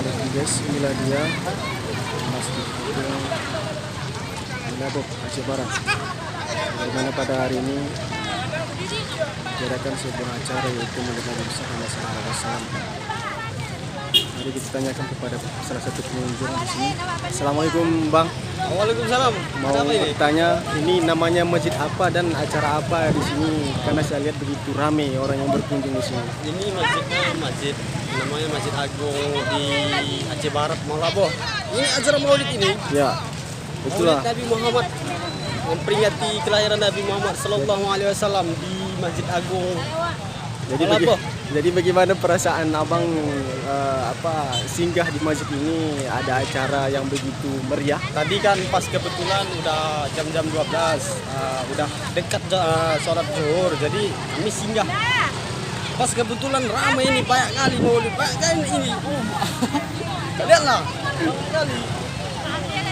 Assalamualaikum guys, inilah dia Masjid Agung Aceh Barat, di mana pada hari ini diadakan sebuah acara yaitu Maulid Nabi Muhammad SAW. Mari kita tanyakan kepada salah satu pengunjung di sini. Assalamualaikum Bang. Waalaikumsalam. Mau bertanya, ini namanya masjid apa dan acara apa di sini? Karena saya lihat begitu ramai orang yang berkunjung di sini. Ini masjid namanya Masjid Agung di Aceh Barat, Malabo. Ini acara Maulid ini. Ya, itulah. Maulid Nabi Muhammad memperingati kelahiran Nabi Muhammad Sallallahu Alaihi Wasallam di Masjid Agung. Jadi bagaimana perasaan abang singgah di masjid ini, ada acara yang begitu meriah? Tadi kan pas kebetulan udah jam-jam 12, udah dekat sholat zuhur, jadi kami singgah. Pas kebetulan ramai ini, banyak kali Maulid, banyak kali ini. Lihatlah, banyak kali.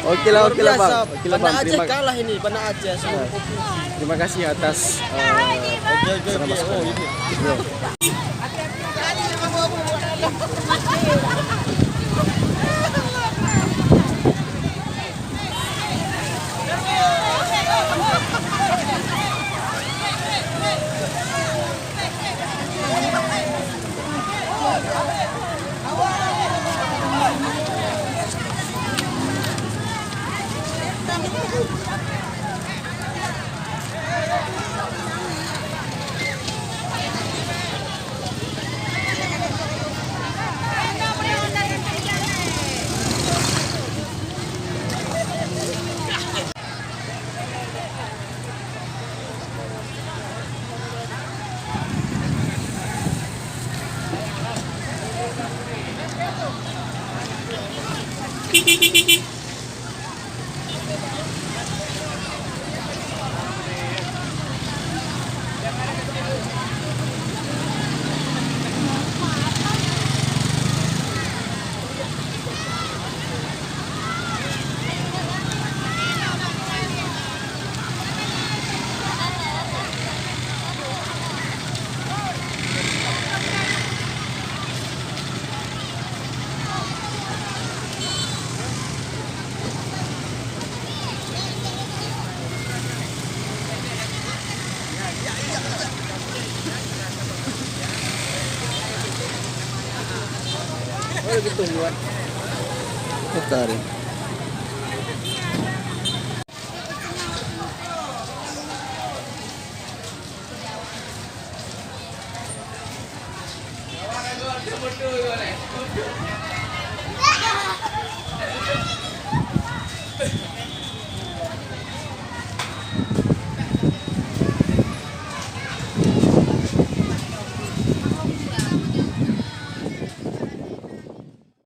Oke lah bang. Banda Aceh kalah ini, Banda Aceh semua. Terima kasih atas Gitu buat. Bentar.